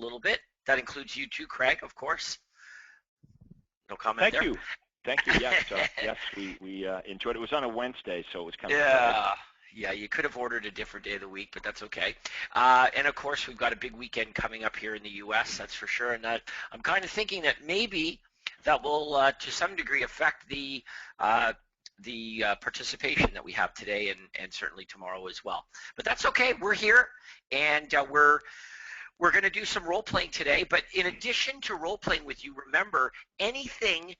little bit. That includes you too, Craig, of course. No comment there. Thank you. Yes, yes, we enjoyed it. It was on a Wednesday, so it was kind of Yeah, you could have ordered a different day of the week, but that's okay. And of course, we've got a big weekend coming up here in the U.S., that's for sure. And I'm kind of thinking that maybe that will, to some degree, affect the participation that we have today and certainly tomorrow as well. But that's okay. We're here, and we're going to do some role-playing today. But in addition to role-playing with you, remember, anything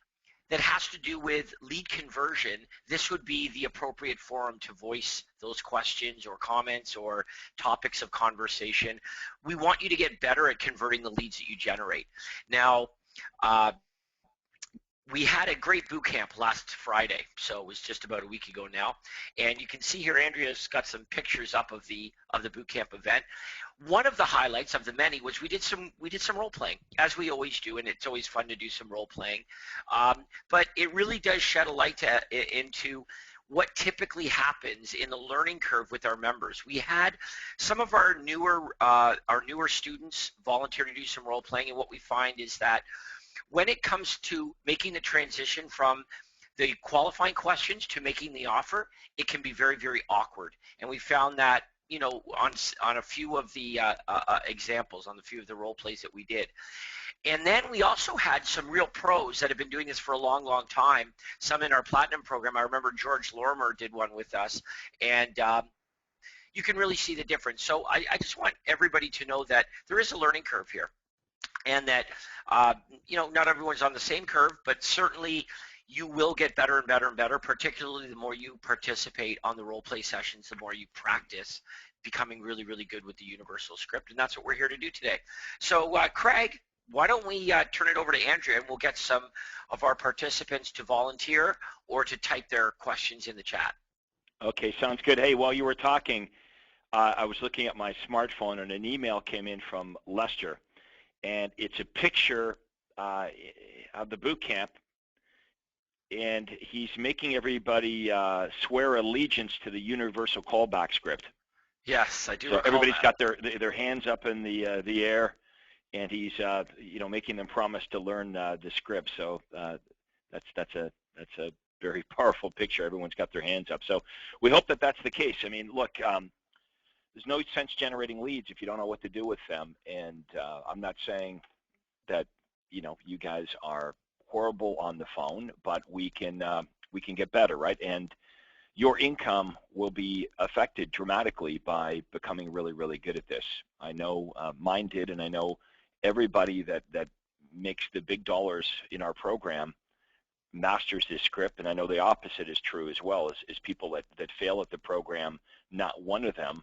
that has to do with lead conversion, this would be the appropriate forum to voice those questions or comments or topics of conversation. We want you to get better at converting the leads that you generate. Now, we had a great boot camp last Friday, so it was just about a week ago now. And you can see here, Andrea's got some pictures up of the boot camp event. One of the highlights of the many was we did some role playing, as we always do, and it's always fun to do some role playing. But it really does shed a light into what typically happens in the learning curve with our members. We had some of our newer students volunteer to do some role playing, and what we find is that when it comes to making the transition from the qualifying questions to making the offer, it can be very, very awkward. And we found that, you know, on a few of the examples, on a few of the role plays that we did. And then we also had some real pros that have been doing this for a long, long time, some in our Platinum program. I remember George Lorimer did one with us, and you can really see the difference. So I just want everybody to know that there is a learning curve here, and that, you know, not everyone's on the same curve, but certainly you will get better and better and better, particularly the more you participate on the role play sessions, the more you practice becoming really, really good with the universal script, and that's what we're here to do today. So Craig, why don't we turn it over to Andrea, and we'll get some of our participants to volunteer or to type their questions in the chat. Okay, sounds good. Hey, while you were talking, I was looking at my smartphone, and an email came in from Lester, and it's a picture of the boot camp, and he's making everybody swear allegiance to the universal callback script. Yes, I do. So everybody's got their hands up in the air, and he's you know, making them promise to learn the script. So that's a very powerful picture. Everyone's got their hands up. So we hope that that's the case. I mean, look, there's no sense generating leads if you don't know what to do with them. And I'm not saying that, you know, you guys are horrible on the phone, but we can get better, right? And your income will be affected dramatically by becoming really, really good at this. I know mine did, and I know everybody that makes the big dollars in our program masters this script, and I know the opposite is true as well, is people that fail at the program, not one of them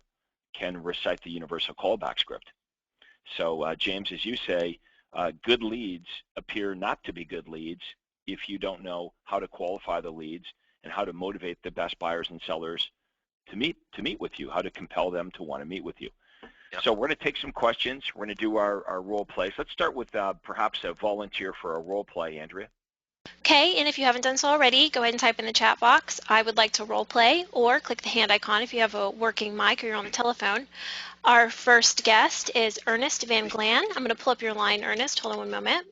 can recite the universal callback script. So James, as you say, good leads appear not to be good leads if you don't know how to qualify the leads and how to motivate the best buyers and sellers to meet with you, how to compel them to want to meet with you. Yep. So we're going to take some questions. We're going to do our role plays. Let's start with perhaps a volunteer for a role play, Andrea. Okay, and if you haven't done so already, go ahead and type in the chat box, I would like to role play, or click the hand icon if you have a working mic or you're on the telephone. Our first guest is Ernest Van Glan. I'm going to pull up your line, Ernest. Hold on one moment.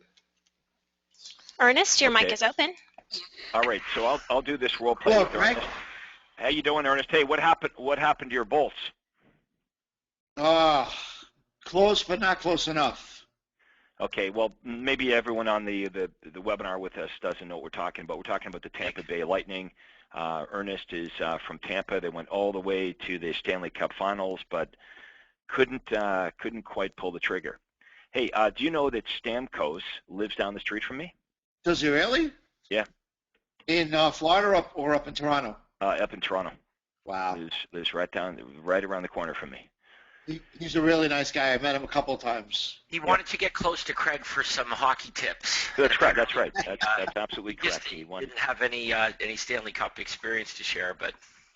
Ernest, your mic is open. All right, so I'll do this role play. Hello, Craig. How you doing, Ernest? Hey, what happened to your bolts? Close, but not close enough. Okay, well, maybe everyone on the webinar with us doesn't know what we're talking about. We're talking about the Tampa Bay Lightning. Ernest is from Tampa. They went all the way to the Stanley Cup Finals, but couldn't quite pull the trigger. Hey, do you know that Stamkos lives down the street from me? Does he really? Yeah. In Florida or up in Toronto? Up in Toronto. Wow. Lives right around the corner from me. He's a really nice guy. I met him a couple of times. He wanted to get close to Craig for some hockey tips. That's correct. That's right. That's absolutely correct. He didn't have any Stanley Cup experience to share, but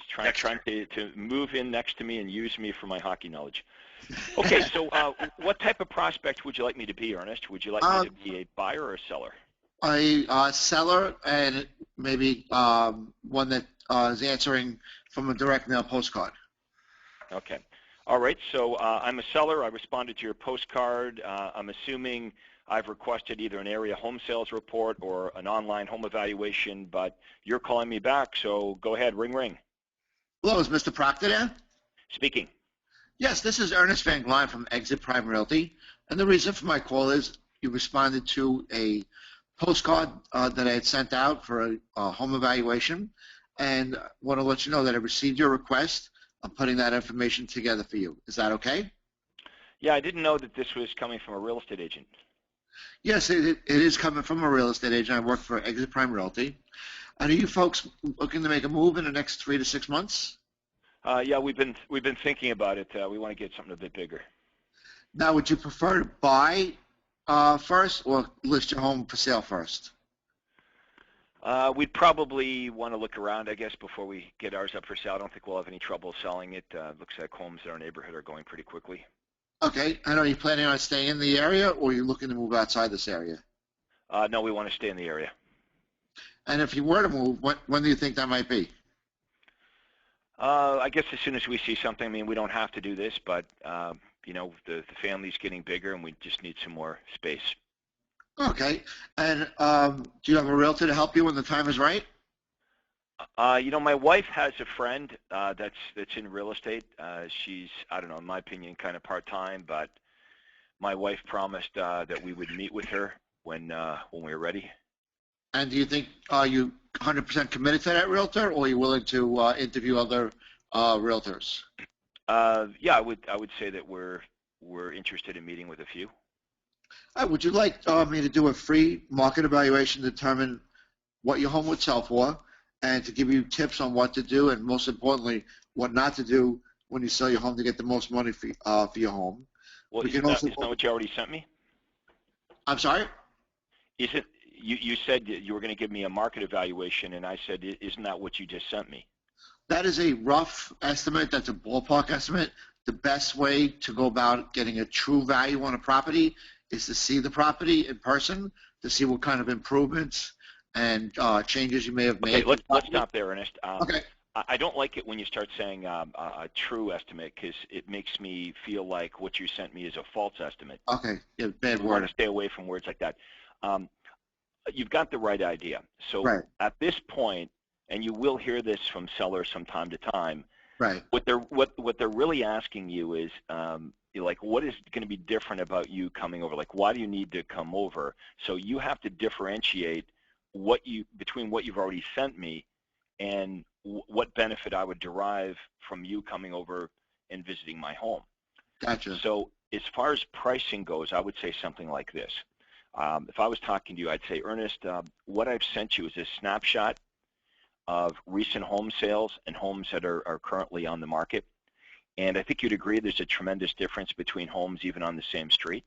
trying to move in next to me and use me for my hockey knowledge. Okay, so what type of prospect would you like me to be, Ernest? Would you like me to be a buyer or a seller? A seller, and maybe one that is answering from a direct mail postcard. Okay. All right, so I'm a seller. I responded to your postcard. I'm assuming I've requested either an area home sales report or an online home evaluation, but you're calling me back, so go ahead, ring, ring. Hello, is Mr. Proctor there? Speaking. Yes, this is Ernest Van Glein from Exit Prime Realty. And the reason for my call is you responded to a postcard that I had sent out for a home evaluation. And I want to let you know that I received your request. I'm putting that information together for you. Is that okay? Yeah, I didn't know that this was coming from a real estate agent. Yes, it is coming from a real estate agent. I work for Exit Prime Realty. And are you folks looking to make a move in the next 3 to 6 months? Yeah, we've been thinking about it. We want to get something a bit bigger. Now, would you prefer to buy first or list your home for sale first? We'd probably want to look around, I guess, before we get ours up for sale. I don't think we'll have any trouble selling it. Looks like homes in our neighborhood are going pretty quickly. Okay. And are you planning on staying in the area, or are you looking to move outside this area? No, we want to stay in the area. And if you were to move, when do you think that might be? I guess as soon as we see something. I mean, we don't have to do this, but you know, the family's getting bigger, and we just need some more space. Okay. And do you have a realtor to help you when the time is right? You know, my wife has a friend that's in real estate. She's, I don't know, in my opinion, kind of part-time, but my wife promised that we would meet with her when we were ready. And do you think are you 100% committed to that realtor, or are you willing to interview other realtors? Yeah, I would say that we're interested in meeting with a few. Would you like me to do a free market evaluation to determine what your home would sell for, and to give you tips on what to do, and most importantly, what not to do when you sell your home to get the most money for your home? Well, isn't that what you already sent me? I'm sorry? Isn't you said you were going to give me a market evaluation, and I said, isn't that what you just sent me? That is a rough estimate. That's a ballpark estimate. The best way to go about getting a true value on a property is to see the property in person, to see what kind of improvements and changes you may have made. Okay, let's stop there, Ernest. Okay. I don't like it when you start saying a true estimate, because it makes me feel like what you sent me is a false estimate. Okay, yeah, bad I word. want to stay away from words like that. You've got the right idea. So right. At this point, and you will hear this from sellers from time to time, right. what they're really asking you is, like, what is going to be different about you coming over? Like, why do you need to come over? So you have to differentiate between what you've already sent me and what benefit I would derive from you coming over and visiting my home. Gotcha. So as far as pricing goes, I would say something like this. If I was talking to you, I'd say, Ernest, what I've sent you is a snapshot of recent home sales and homes that are currently on the market. And I think you'd agree there's a tremendous difference between homes even on the same street.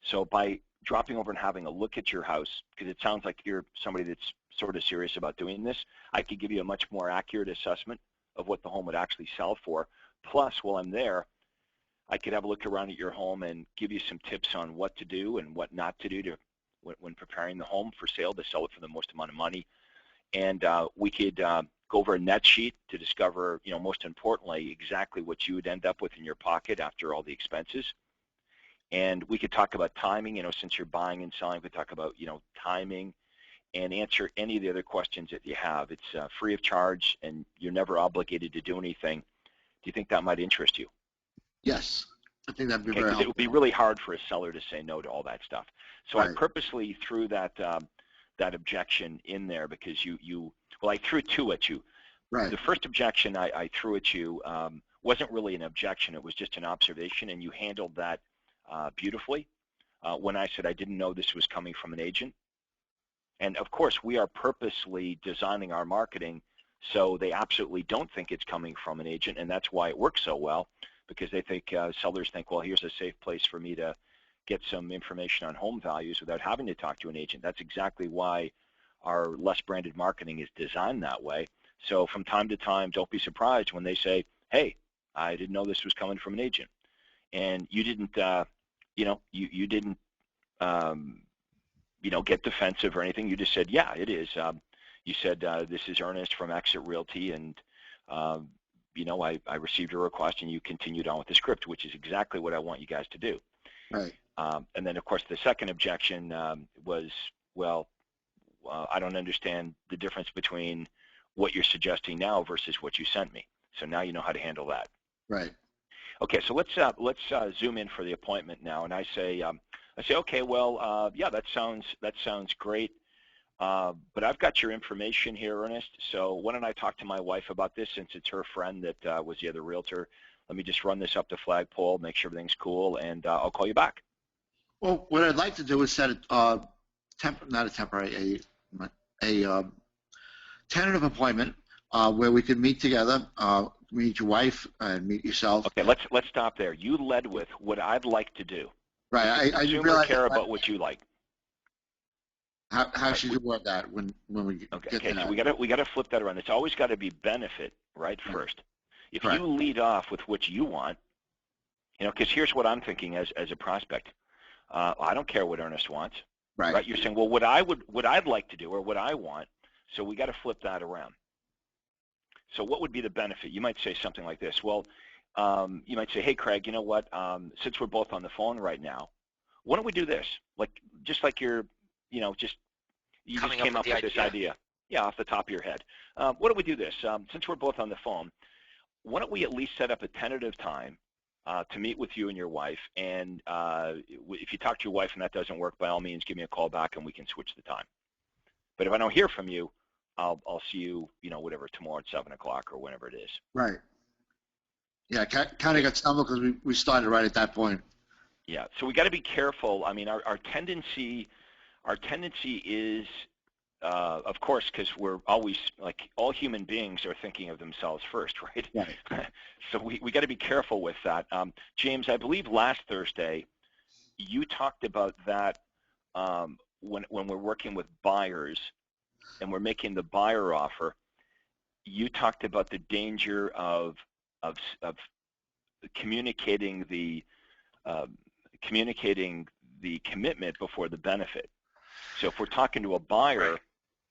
So by dropping over and having a look at your house, because it sounds like you're somebody that's sort of serious about doing this, I could give you a much more accurate assessment of what the home would actually sell for. Plus, while I'm there, I could have a look around at your home and give you some tips on what to do and what not to do when preparing the home for sale to sell it for the most amount of money. And we could go over a net sheet to discover, you know, most importantly, exactly what you would end up with in your pocket after all the expenses. And we could talk about timing, you know, since you're buying and selling, we could talk about, you know, timing and answer any of the other questions that you have. It's free of charge, and you're never obligated to do anything. Do you think that might interest you? Yes, I think that'd be very helpful. It would be really hard for a seller to say no to all that stuff. So right. I purposely threw that objection in there because well, I threw two at you. Right. The first objection I threw at you wasn't really an objection. It was just an observation, and you handled that beautifully when I said I didn't know this was coming from an agent. And of course, we are purposely designing our marketing so they absolutely don't think it's coming from an agent, and that's why it works so well, because they think, sellers think, well, here's a safe place for me to get some information on home values without having to talk to an agent. That's exactly why our less branded marketing is designed that way. So from time to time, don't be surprised when they say, hey, I didn't know this was coming from an agent. And you didn't, you didn't, get defensive or anything. You just said, yeah, it is. You said, this is Ernest from Exit Realty, and, I received your request and you continued on with the script, which is exactly what I want you guys to do. Right. And then, of course, the second objection was, well, I don't understand the difference between what you're suggesting now versus what you sent me. So now you know how to handle that. Right. Okay, so let's zoom in for the appointment now, and I say, okay, well, yeah, that sounds great, but I've got your information here, Ernest. So why don't I talk to my wife about this, since it's her friend that was the other realtor. Let me just run this up the flagpole, make sure everything's cool, and I'll call you back. Well, what I'd like to do is set a tentative appointment where we could meet together, meet your wife and meet yourself. Okay, let's stop there. You led with what I'd like to do. Right. I realize care about what you like. How should you word that when we get to that? So we gotta flip that around. It's always got to be benefit, right? First, if you lead off with what you want, because here's what I'm thinking as a prospect. I don't care what Ernest wants. Right. You're saying, well, what I'd like to do, or what I want. So we got to flip that around. So what would be the benefit? You might say something like this. Well, you might say, hey, Craig, you know what? Since we're both on the phone right now, why don't we do this? Just like you just came up with this idea. Yeah, off the top of your head. Why don't we do this? Since we're both on the phone, why don't we at least set up a tentative time to meet with you and your wife? And if you talk to your wife and that doesn't work, by all means, give me a call back and we can switch the time. But if I don't hear from you, I'll see you, whatever, tomorrow at 7 o'clock or whenever it is. Right. Yeah, kind of got stumbled because we started right at that point. Yeah, so we got to be careful. I mean, our tendency is, of course, because we're always, like, all human beings are thinking of themselves first, right? Right. So we got to be careful with that. James, I believe last Thursday you talked about that when we're working with buyers and we're making the buyer offer. You talked about the danger of communicating the commitment before the benefit. So if we're talking to a buyer,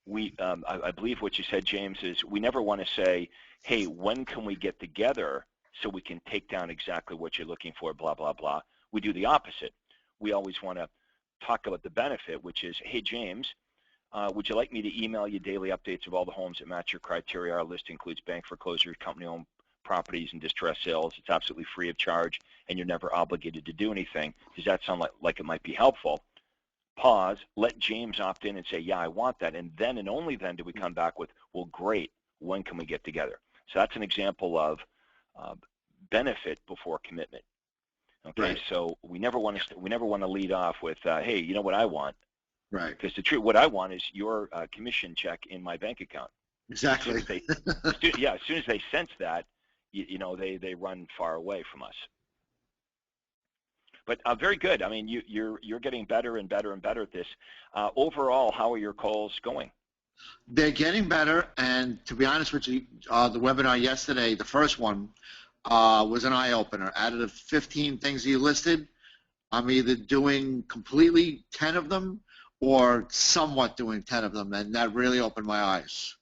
I believe what you said, James, is we never want to say, hey, when can we get together so we can take down exactly what you're looking for, blah, blah, blah. We do the opposite. We always want to talk about the benefit, which is, hey, James, would you like me to email you daily updates of all the homes that match your criteria? Our list includes bank foreclosures, company-owned properties, and distress sales. It's absolutely free of charge, and you're never obligated to do anything. Does that sound like it might be helpful? Pause, let James opt in and say, yeah, I want that. And then and only then do we come back with, well, great, when can we get together? So that's an example of benefit before commitment. Okay, right. So we never want to lead off with, hey, you know what I want? Right. Because the truth, what I want is your commission check in my bank account. Exactly. As soon as they sense that, they run far away from us. But very good. I mean, you're getting better and better and better at this. Overall, how are your calls going? They're getting better, and to be honest with you, the webinar yesterday, the first one, was an eye-opener. Out of the 15 things you listed, I'm either doing completely 10 of them or somewhat doing 10 of them, and that really opened my eyes.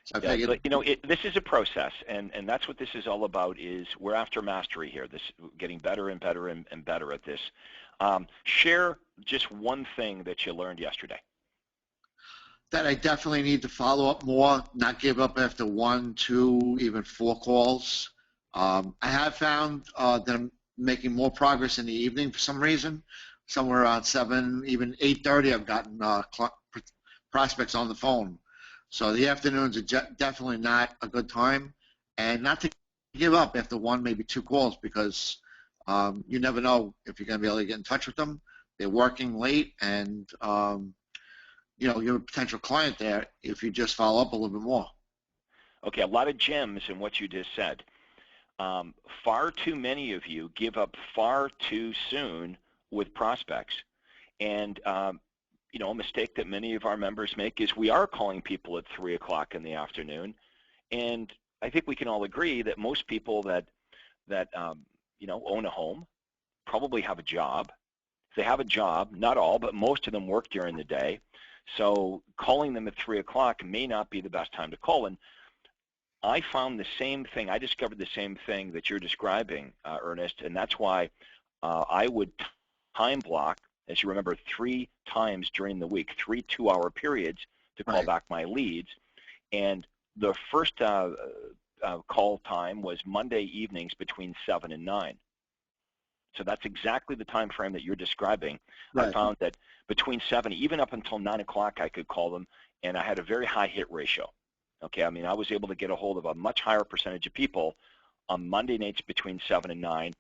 So I figured, this is a process, and that's what this is all about. Is we're after mastery here. This getting better and better and better at this. Share just one thing that you learned yesterday. That I definitely need to follow up more, not give up after 1, 2, even 4 calls. I have found that I'm making more progress in the evening for some reason. Somewhere around 7, even 8:30, I've gotten prospects on the phone. So the afternoons are definitely not a good time, and not to give up after 1, maybe 2 calls, because you never know if you're going to be able to get in touch with them. They're working late, and you're a potential client there if you just follow up a little bit more. Okay, a lot of gems in what you just said. Far too many of you give up far too soon with prospects, and a mistake that many of our members make is we are calling people at 3 o'clock in the afternoon, and I think we can all agree that most people that own a home probably have a job. If they have a job, not all, but most of them work during the day, so calling them at 3 o'clock may not be the best time to call. And I found the same thing. I discovered the same thing that you're describing, Ernest, and that's why I would time block, as you remember, 3 times during the week, 3 2-hour periods to call back my leads. And the first call time was Monday evenings between 7 and 9. So that's exactly the time frame that you're describing. Right. I found that between 7, even up until 9 o'clock, I could call them, and I had a very high hit ratio. Okay, I mean, I was able to get a hold of a much higher percentage of people on Monday nights between 7 and 9,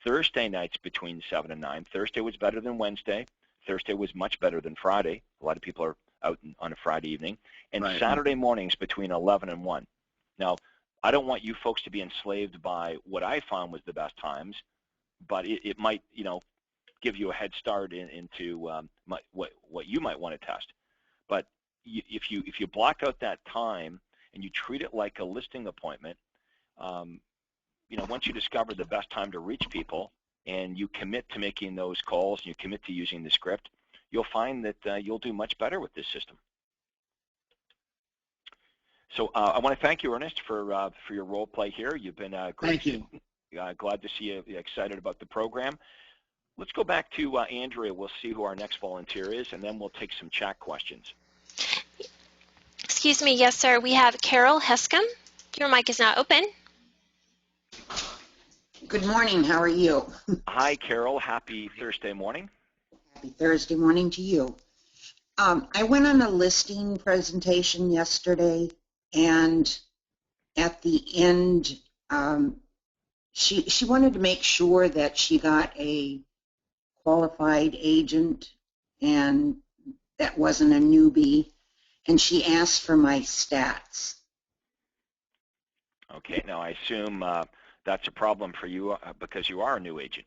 Thursday nights between 7 and 9. Thursday was better than Wednesday. Thursday was much better than Friday. A lot of people are out on a Friday evening. And Saturday mornings between 11 and 1. Now, I don't want you folks to be enslaved by what I found was the best times, but it might, give you a head start into what you might want to test. But if you block out that time and you treat it like a listing appointment, once you discover the best time to reach people and you commit to making those calls and you commit to using the script, you'll find that you'll do much better with this system. So I want to thank you, Ernest, for your role play here. You've been great. Thank you. Glad to see you excited about the program. Let's go back to Andrea. We'll see who our next volunteer is, and then we'll take some chat questions. Excuse me. Yes, sir. We have Carol Hescom. Your mic is now open. Good morning. How are you? Hi, Carol. Happy Thursday morning. Happy Thursday morning to you. I went on a listing presentation yesterday, and at the end, she wanted to make sure that she got a qualified agent and that wasn't a newbie, and she asked for my stats. Okay. Now, I assume that's a problem for you because you are a new agent.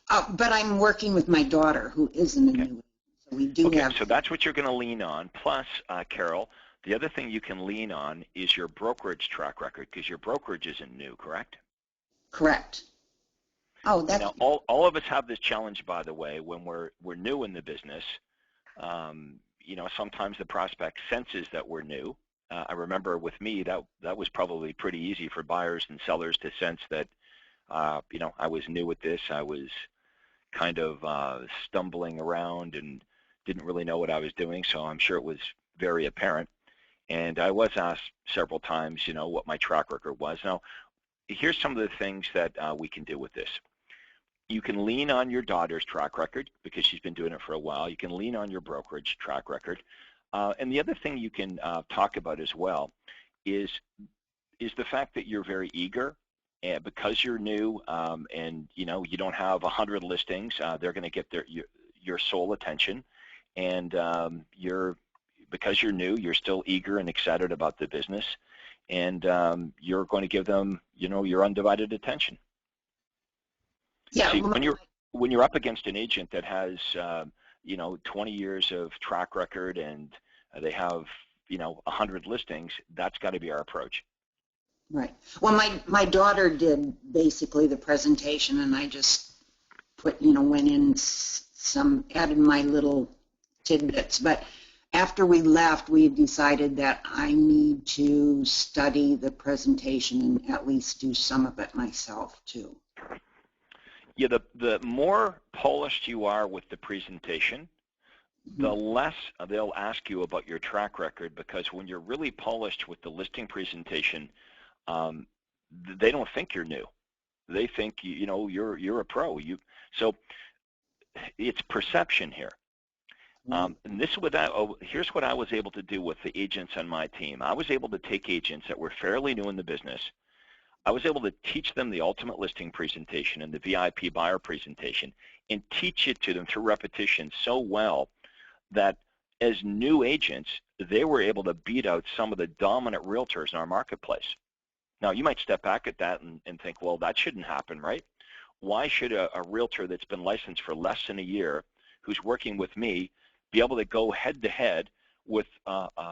But I'm working with my daughter, who isn't a new agent. So we do have. So that's what you're going to lean on. Plus, Carol, the other thing you can lean on is your brokerage track record, because your brokerage isn't new, correct? Correct. Oh, that's. Now, all of us have this challenge, by the way, when we're new in the business. Sometimes the prospect senses that we're new. I remember with me that was probably pretty easy for buyers and sellers to sense that I was new at this. I was kind of stumbling around and didn't really know what I was doing, so I'm sure it was very apparent. And I was asked several times, what my track record was. Now, here's some of the things that we can do with this. You can lean on your daughter's track record because she's been doing it for a while. You can lean on your brokerage track record. And the other thing you can talk about as well is the fact that you're very eager. And because you're new and you don't have 100 listings, they're going to get your sole attention. And because you're new, you're still eager and excited about the business, and you're going to give them your undivided attention. Yeah. See, when you're up against an agent that has 20 years of track record and they have 100 listings, that's got to be our approach. Right. Well, my daughter did basically the presentation, and I just went in added my little tidbits. But after we left, we decided that I need to study the presentation and at least do some of it myself too. Yeah, the more polished you are with the presentation, the less they'll ask you about your track record, because when you're really polished with the listing presentation, they don't think you're new. They think you're a pro. So it's perception here. And here's what I was able to do with the agents on my team. I was able to take agents that were fairly new in the business. I was able to teach them the ultimate listing presentation and the VIP buyer presentation and teach it to them through repetition so well that as new agents, they were able to beat out some of the dominant realtors in our marketplace. Now, you might step back at that and think, well, that shouldn't happen, right? Why should a realtor that's been licensed for less than a year, who's working with me, be able to go head-to-head with a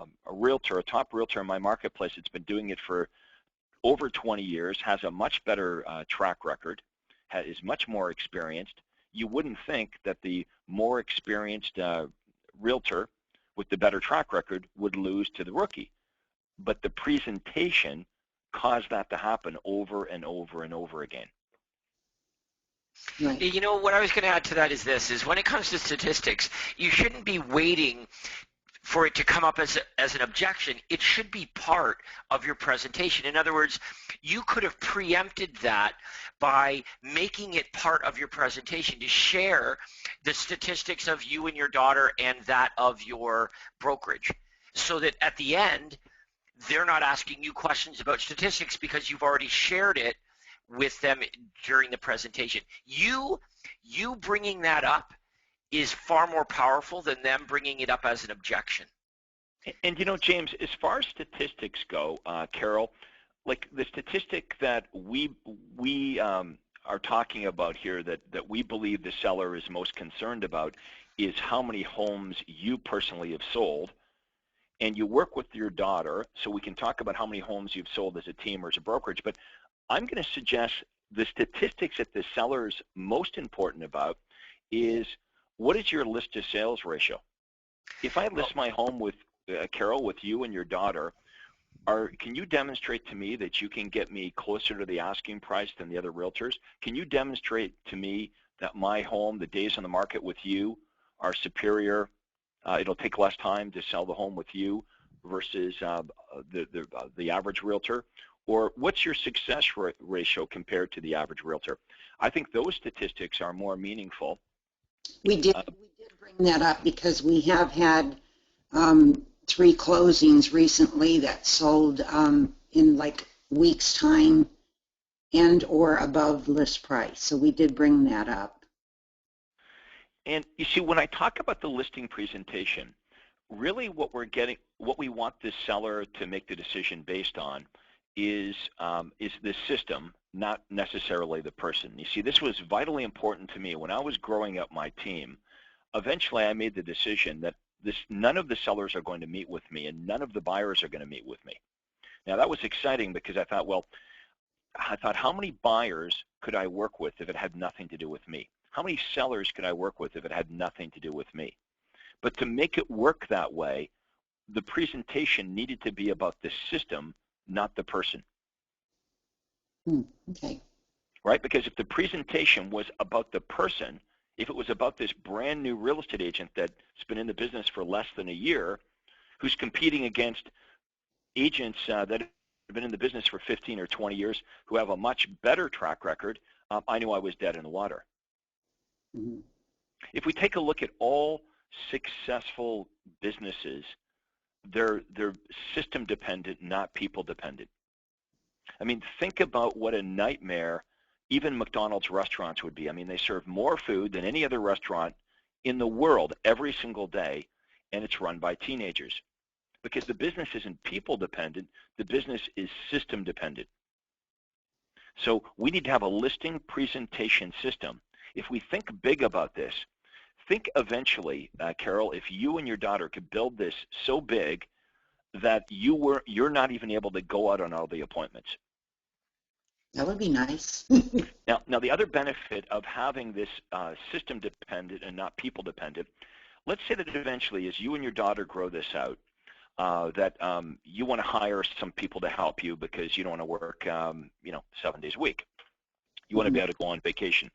top realtor in my marketplace that's been doing it for over 20 years, has a much better track record, is much more experienced? You wouldn't think that the more experienced realtor with the better track record would lose to the rookie. but the presentation caused that to happen over and over and over again. Right. You know, what I was going to add to that is this, is when it comes to statistics, you shouldn't be waiting for it to come up as an objection. It should be part of your presentation. In other words, you could have preempted that by making it part of your presentation to share the statistics of you and your daughter and that of your brokerage, so that at the end, they're not asking you questions about statistics because you've already shared it with them during the presentation. You bringing that up is far more powerful than them bringing it up as an objection. And you know, James, as far as statistics go, Carol, like the statistic that we are talking about here that we believe the seller is most concerned about is how many homes you personally have sold. And you work with your daughter, so we can talk about how many homes you've sold as a team or as a brokerage, but I'm going to suggest the statistics that the seller's most important about is what is your list to sales ratio? If I list my home with, Carol, with you and your daughter, can you demonstrate to me that you can get me closer to the asking price than the other realtors? Can you demonstrate to me that my home, the days on the market with you, are superior? It'll take less time to sell the home with you versus the average realtor? Or what's your success ratio compared to the average realtor? I think those statistics are more meaningful. We did bring that up because we have had 3 closings recently that sold in like weeks' time and or above list price. So we did bring that up. And you see, when I talk about the listing presentation, really what we want this seller to make the decision based on is the system, not necessarily the person. You see, this was vitally important to me. When I was growing up my team, eventually I made the decision that none of the sellers are going to meet with me and none of the buyers are going to meet with me. Now that was exciting because I thought, how many buyers could I work with if it had nothing to do with me? How many sellers could I work with if it had nothing to do with me? But to make it work that way, the presentation needed to be about the system, not the person. Okay. Right? Because if the presentation was about the person, if it was about this brand new real estate agent that's been in the business for less than a year, who's competing against agents that have been in the business for 15 or 20 years who have a much better track record, I knew I was dead in the water. Mm-hmm. If we take a look at all successful businesses, they're system dependent, not people dependent. I mean, think about what a nightmare even McDonald's restaurants would be. I mean, they serve more food than any other restaurant in the world every single day, and it's run by teenagers. Because the business isn't people dependent, the business is system dependent. So we need to have a listing presentation system. If we think big about this, think eventually, Carol, if you and your daughter could build this so big that you're not even able to go out on all the appointments. That would be nice. Now the other benefit of having this system dependent and not people dependent, let's say that eventually as you and your daughter grow this out, that you want to hire some people to help you because you don't want to work 7 days a week. You want to be able to go on vacation.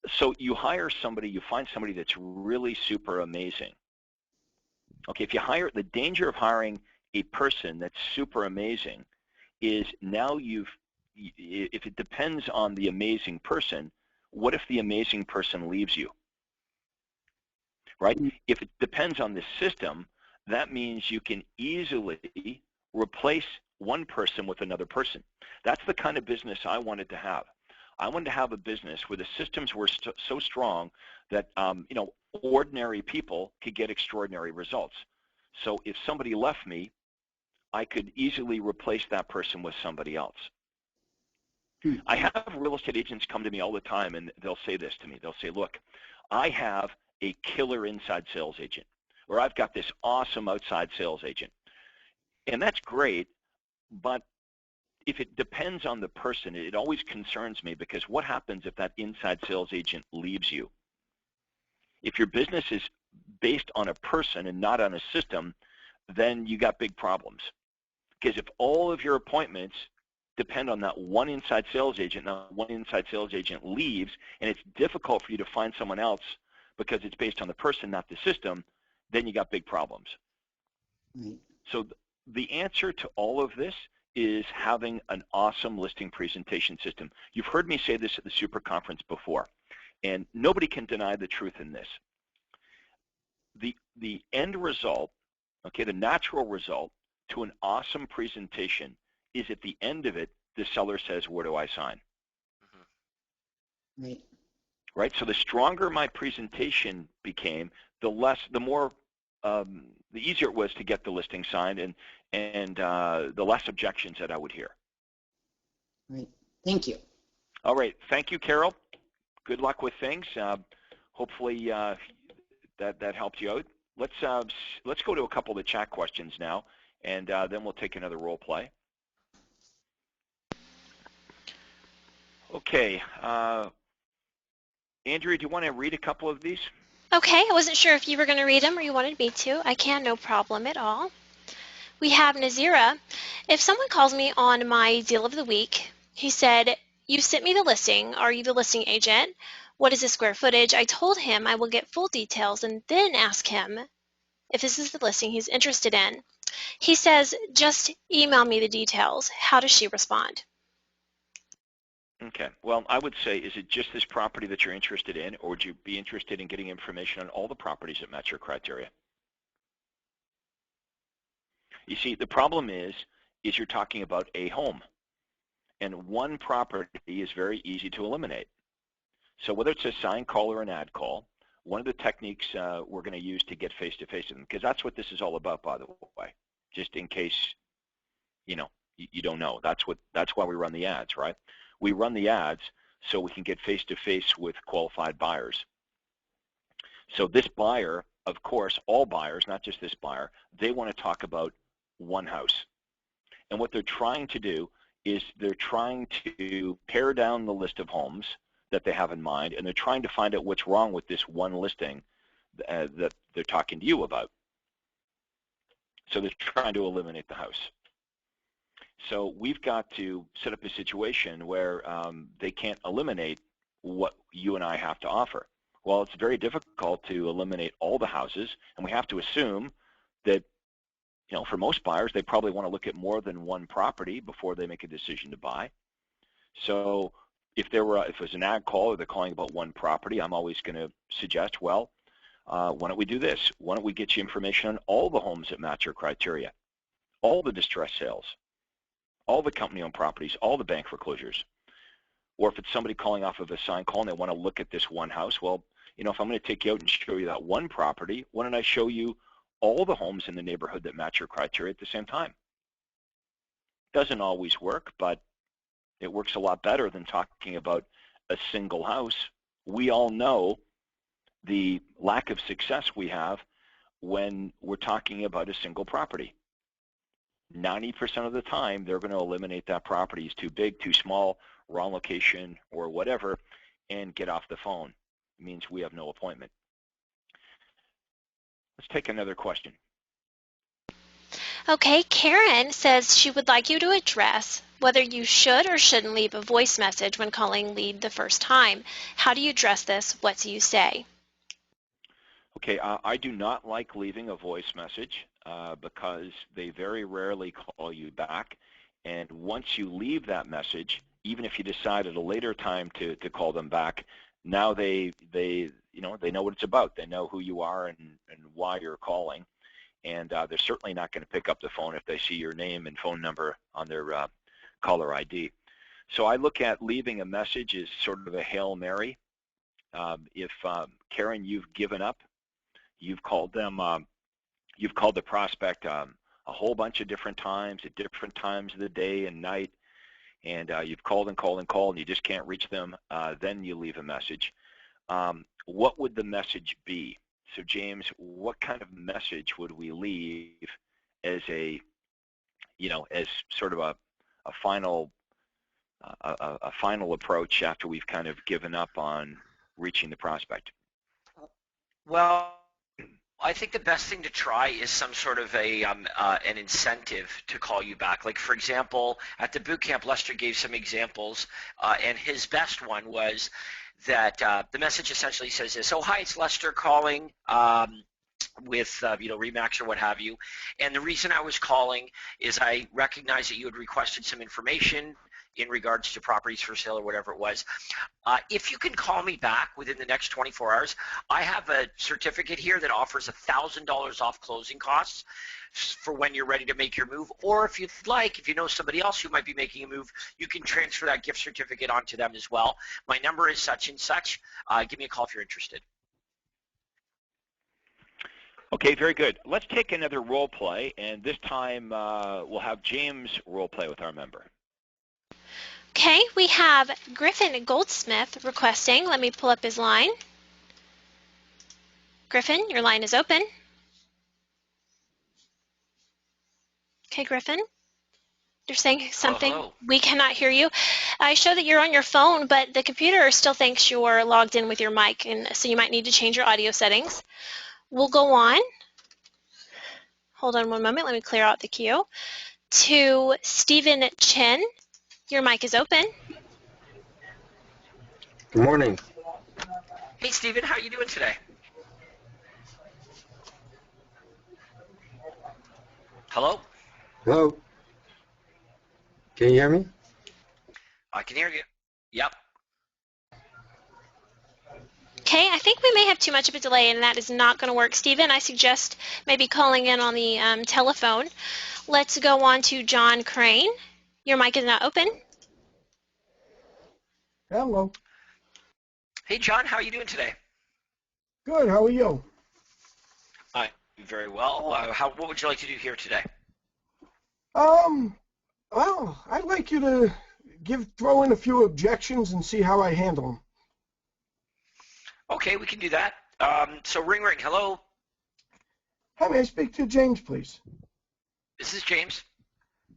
So you hire somebody, you find somebody that's really super amazing. Okay, the danger of hiring a person that's super amazing is now if it depends on the amazing person, what if the amazing person leaves you? Right? If it depends on the system, that means you can easily replace one person with another person. That's the kind of business I wanted to have. I wanted to have a business where the systems were so strong that ordinary people could get extraordinary results. So if somebody left me, I could easily replace that person with somebody else. I have real estate agents come to me all the time, and they'll say this to me. They'll say, look, I have a killer inside sales agent, or I've got this awesome outside sales agent. And that's great, but if it depends on the person, it always concerns me, because what happens if that inside sales agent leaves you? If your business is based on a person and not on a system, then you got big problems. Because if all of your appointments depend on that one inside sales agent, now one inside sales agent leaves, and it's difficult for you to find someone else because it's based on the person, not the system, then you got big problems. Right. So the answer to all of this is having an awesome listing presentation system. You've heard me say this at the super conference before, and nobody can deny the truth in this. The end result, okay, the natural result to an awesome presentation is at the end of it, the seller says, where do I sign? Right. Right? So the stronger my presentation became, the easier it was to get the listing signed, and the less objections that I would hear. Right. Thank you. All right. Thank you, Carol. Good luck with things. Hopefully that helped you out. Let's go to a couple of the chat questions now, and then we'll take another role play. Okay. Andrea, do you want to read a couple of these? Okay, I wasn't sure if you were going to read them or you wanted me to. I can, no problem at all. We have Nazira. If someone calls me on my deal of the week, he said, "You sent me the listing. Are you the listing agent? What is the square footage?" I told him I will get full details and then ask him if this is the listing he's interested in. He says, "Just email me the details." How does she respond? Okay. Well, I would say, is it just this property that you're interested in, or would you be interested in getting information on all the properties that match your criteria? You see, the problem is you're talking about a home, and one property is very easy to eliminate. So whether it's a sign call or an ad call, one of the techniques we're going to use to get face-to-face with them, because that's what this is all about, by the way, just in case you don't know. That's why we run the ads, right? We run the ads so we can get face-to-face with qualified buyers. So this buyer, of course, all buyers, not just this buyer, they want to talk about one house. And what they're trying to do is they're trying to pare down the list of homes that they have in mind, and they're trying to find out what's wrong with this one listing that they're talking to you about. So they're trying to eliminate the house. So we've got to set up a situation where they can't eliminate what you and I have to offer. Well, it's very difficult to eliminate all the houses, and we have to assume that, for most buyers, they probably want to look at more than one property before they make a decision to buy. So if it was an ad call or they're calling about one property, I'm always going to suggest, well, why don't we do this? Why don't we get you information on all the homes that match your criteria, all the distress sales, all the company-owned properties, all the bank foreclosures. Or if it's somebody calling off of a sign call and they want to look at this one house, well, if I'm going to take you out and show you that one property, why don't I show you all the homes in the neighborhood that match your criteria at the same time? Doesn't always work, but it works a lot better than talking about a single house. We all know the lack of success we have when we're talking about a single property. 90% of the time, they're going to eliminate that property. It's too big, too small, wrong location, or whatever, and get off the phone. It means we have no appointment. Let's take another question. Okay, Karen says she would like you to address whether you should or shouldn't leave a voice message when calling lead the first time. How do you address this? What do you say? Okay, I do not like leaving a voice message because they very rarely call you back. And once you leave that message, even if you decide at a later time to call them back, now they know what it's about. They know who you are and why you're calling. And they're certainly not going to pick up the phone if they see your name and phone number on their caller ID. So I look at leaving a message as sort of a Hail Mary. If Karen, you've given up, you've called them, you've called the prospect a whole bunch of different times at different times of the day and night, and you've called and called and called and you just can't reach them, then you leave a message. What would the message be? So James, what kind of message would we leave as as sort of a final approach after we've kind of given up on reaching the prospect? Well, I think the best thing to try is some sort of an incentive to call you back. Like, for example, at the boot camp, Lester gave some examples, and his best one was that the message essentially says this: "Oh, hi, it's Lester calling with Remax or what have you, and the reason I was calling is I recognize that you had requested some information in regards to properties for sale or whatever it was. If you can call me back within the next 24 hours, I have a certificate here that offers $1,000 off closing costs for when you're ready to make your move. Or if you'd like, if you know somebody else who might be making a move, you can transfer that gift certificate onto them as well. My number is such and such. Give me a call if you're interested." Okay, very good. Let's take another role play, and this time we'll have James role play with our member. Okay, we have Griffin Goldsmith requesting. Let me pull up his line. Griffin, your line is open. Okay, Griffin, you're saying something. Hello. We cannot hear you. I show that you're on your phone, but the computer still thinks you're logged in with your mic, and so you might need to change your audio settings. We'll go on. Hold on one moment. Let me clear out the queue. To Stephen Chin, your mic is open. Good morning. Hey, Stephen, how are you doing today? Hello? Hello. Can you hear me? I can hear you. Yep. Okay, I think we may have too much of a delay, and that is not going to work. Stephen, I suggest maybe calling in on the telephone. Let's go on to John Crane. Your mic is now open. Hello. Hey, John, how are you doing today? Good. How are you? I'm very well. What would you like to do here today? Well, I'd like you to throw in a few objections and see how I handle them. Okay, we can do that. So ring, ring. Hello? Hi, may I speak to James, please? This is James.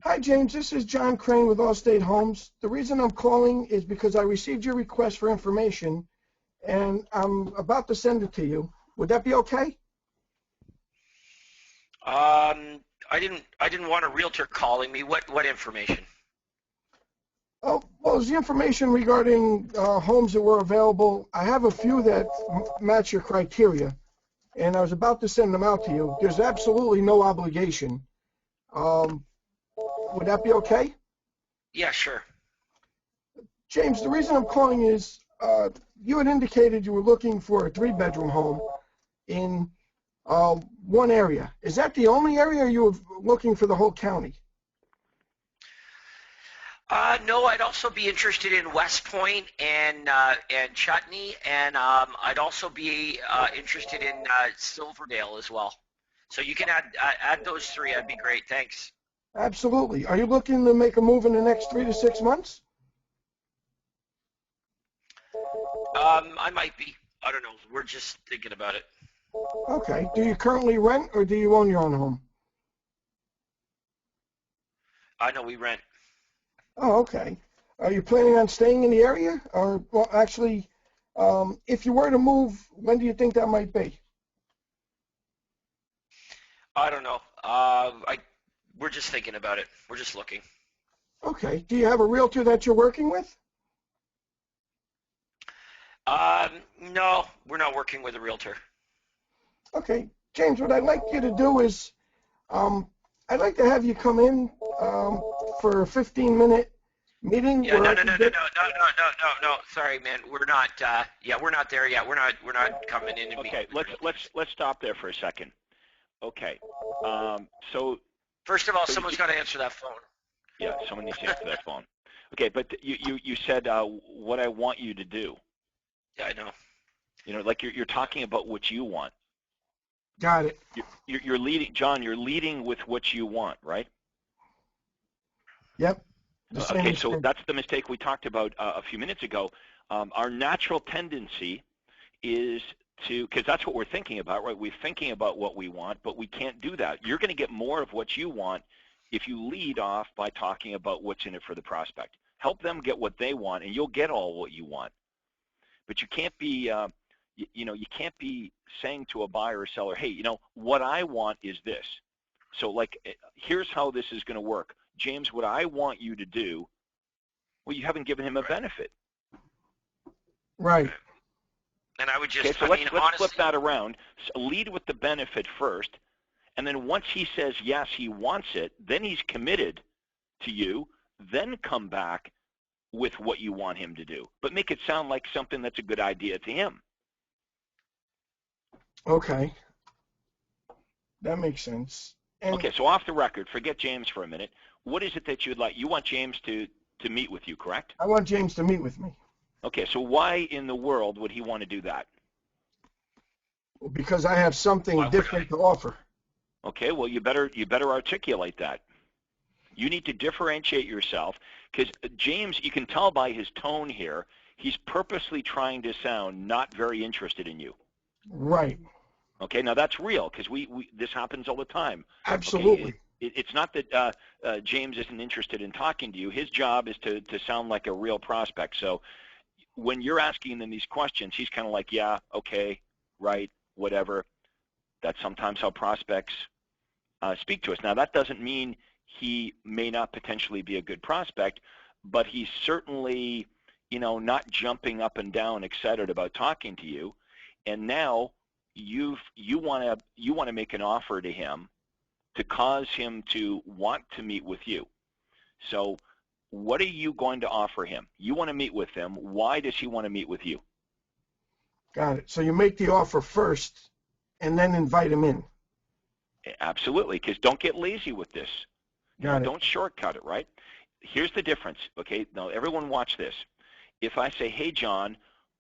Hi, James. This is John Crane with Allstate Homes. The reason I'm calling is because I received your request for information, and I'm about to send it to you. Would that be okay? I didn't want a realtor calling me. What information? Oh, well, it's the information regarding homes that were available. I have a few that match your criteria, and I was about to send them out to you. There's absolutely no obligation. Would that be okay? Yeah, sure. James, the reason I'm calling is you had indicated you were looking for a 3-bedroom home in one area. Is that the only area, or you were looking for the whole county? No, I'd also be interested in West Point and Chutney, and I'd also be interested in Silverdale as well. So you can add those 3. That'd be great. Thanks. Absolutely. Are you looking to make a move in the next 3 to 6 months? I might be. I don't know. We're just thinking about it. Okay. Do you currently rent, or do you own your own home? I know we rent. Oh, okay. Are you planning on staying in the area? Or, well, actually, if you were to move, when do you think that might be? I don't know. We're just thinking about it. We're just looking. Okay. Do you have a realtor that you're working with? No, we're not working with a realtor. Okay. James, what I'd like you to do is, I'd like to have you come in for a 15-minute meeting. Yeah, no. Sorry, man. We're not. We're not there yet. We're not coming in. Okay, let's stop there for a second. Okay. So first of all, someone's got to answer that phone. Yeah, someone needs to answer that phone. Okay, but you said what I want you to do. Yeah, I know. You know, like you're talking about what you want. Got it. You're leading, John. You're leading with what you want, right? Yep. Okay, so that's the mistake we talked about a few minutes ago. Our natural tendency is to, because that's what we're thinking about, right? We're thinking about what we want, but we can't do that. You're going to get more of what you want if you lead off by talking about what's in it for the prospect. Help them get what they want, and you'll get all what you want. But you can't be you can't be saying to a buyer or seller, hey, what I want is this. So like, here's how this is going to work. James, what I want you to do, well, you haven't given him a benefit. Right. And I would just, okay, so honestly, let's flip that around. So lead with the benefit first, and then once he says yes, he wants it, then he's committed to you, then come back with what you want him to do. But make it sound like something that's a good idea to him. Okay. That makes sense. And okay, so off the record, forget James for a minute. What is it that you'd like? You want James to meet with you, correct? I want James to meet with me. Okay, so why in the world would he want to do that? Because I have something different to offer. Okay, well, you better articulate that. You need to differentiate yourself, because James, you can tell by his tone here, he's purposely trying to sound not very interested in you. Right. Okay, now that's real, because this happens all the time. Absolutely. Okay, it's not that James isn't interested in talking to you. His job is to sound like a real prospect. So when you're asking him these questions, he's kind of like, yeah, okay, right, whatever. That's sometimes how prospects speak to us. Now, that doesn't mean he may not potentially be a good prospect, but he's certainly, not jumping up and down excited about talking to you. And now you want to make an offer to him to cause him to want to meet with you. So what are you going to offer him? You want to meet with him. Why does he want to meet with you? Got it. So you make the offer first and then invite him in. Absolutely, because don't get lazy with this. Got it. Don't shortcut it, right? Here's the difference, okay? Now, everyone watch this. If I say, hey, John,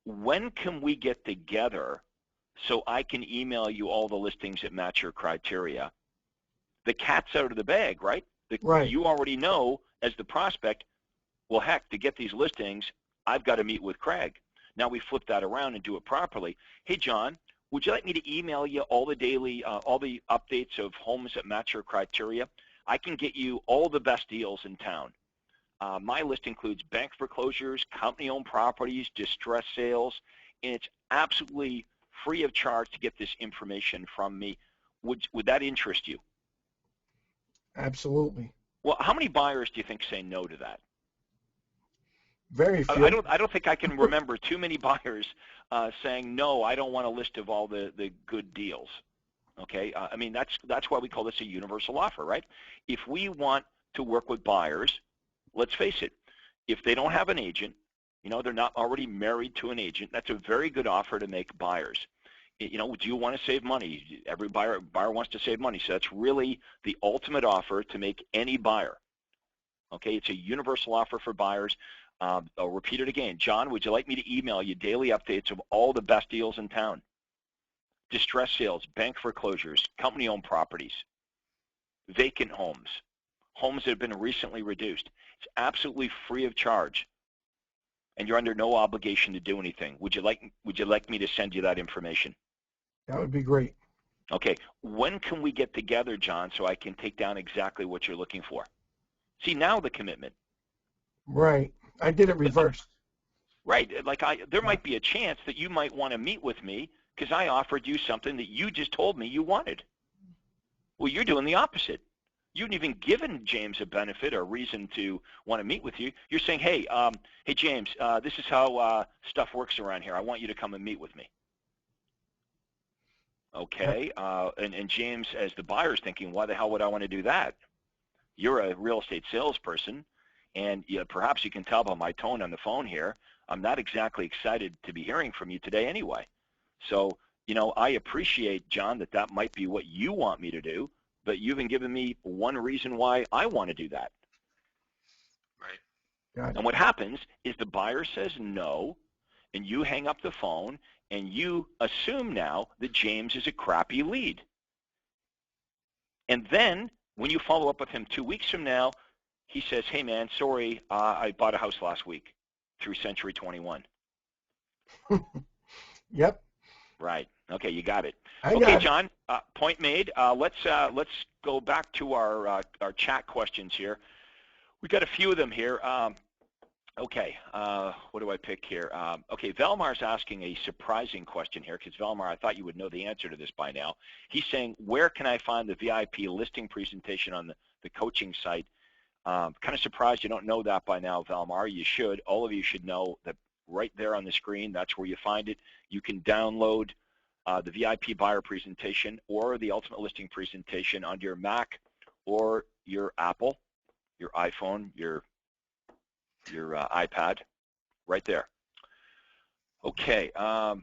when can we get together so I can email you all the listings that match your criteria? The cat's out of the bag, right? Right. You already know as the prospect, well, heck, to get these listings, I've got to meet with Craig. Now we flip that around and do it properly. Hey, John, would you like me to email you all the daily, all the updates of homes that match your criteria? I can get you all the best deals in town. My list includes bank foreclosures, company-owned properties, distress sales, and it's absolutely free of charge to get this information from me. Would that interest you? Absolutely. Well, how many buyers do you think say no to that? Very few. I don't think I can remember too many buyers saying, no, I don't want a list of all the good deals. Okay, I mean, that's why we call this a universal offer, right? If we want to work with buyers, let's face it, if they don't have an agent, they're not already married to an agent, that's a very good offer to make buyers. Do you want to save money? Every buyer wants to save money, so that's really the ultimate offer to make any buyer. Okay, it's a universal offer for buyers. I'll repeat it again. John, would you like me to email you daily updates of all the best deals in town? Distress sales, bank foreclosures, company-owned properties, vacant homes, homes that have been recently reduced. It's absolutely free of charge, and you're under no obligation to do anything. Would you like me to send you that information? That would be great. Okay. When can we get together, John, so I can take down exactly what you're looking for? See, now the commitment. Right. I did it reversed. Right. Like there might be a chance that you might want to meet with me because I offered you something that you just told me you wanted. Well, you're doing the opposite. You haven't even given James a benefit or reason to want to meet with you. You're saying, hey, hey James, this is how stuff works around here. I want you to come and meet with me. Okay. And James, as the buyer, is thinking, why the hell would I want to do that? You're a real estate salesperson, and perhaps you can tell by my tone on the phone here, I'm not exactly excited to be hearing from you today anyway. So, I appreciate, John, that might be what you want me to do, but you haven't given me one reason why I want to do that. Right. And what happens is the buyer says no, and you hang up the phone, and you assume now that James is a crappy lead. And then when you follow up with him 2 weeks from now, he says, hey, man, sorry, I bought a house last week through Century 21. Yep. Right. Okay, you got it. I okay, got John, point made. Let's go back to our chat questions here. We got a few of them here. Okay, what do I pick here? Okay, Valmar's asking a surprising question here, because Valmar, I thought you would know the answer to this by now. He's saying, where can I find the VIP listing presentation on the coaching site? Kind of surprised you don't know that by now, Valmar. You should. All of you should know that right there on the screen, that's where you find it. You can download the VIP buyer presentation or the ultimate listing presentation onto your Mac or your Apple, your iPhone, your iPad, right there. Okay. I've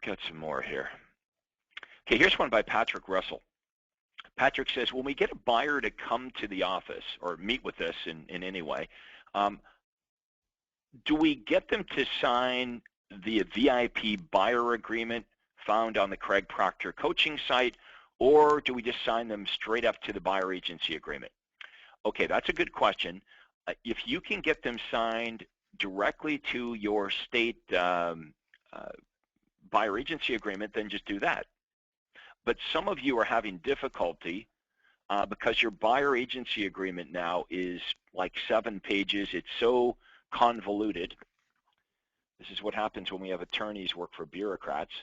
got some more here. Okay, here's one by Patrick Russell. Patrick says, when we get a buyer to come to the office or meet with us in any way, do we get them to sign the VIP buyer agreement found on the Craig Proctor coaching site, or do we just sign them straight up to the buyer agency agreement? Okay, that's a good question. If you can get them signed directly to your state buyer agency agreement, then just do that. But some of you are having difficulty because your buyer agency agreement now is like 7 pages. It's so convoluted. This is what happens when we have attorneys work for bureaucrats.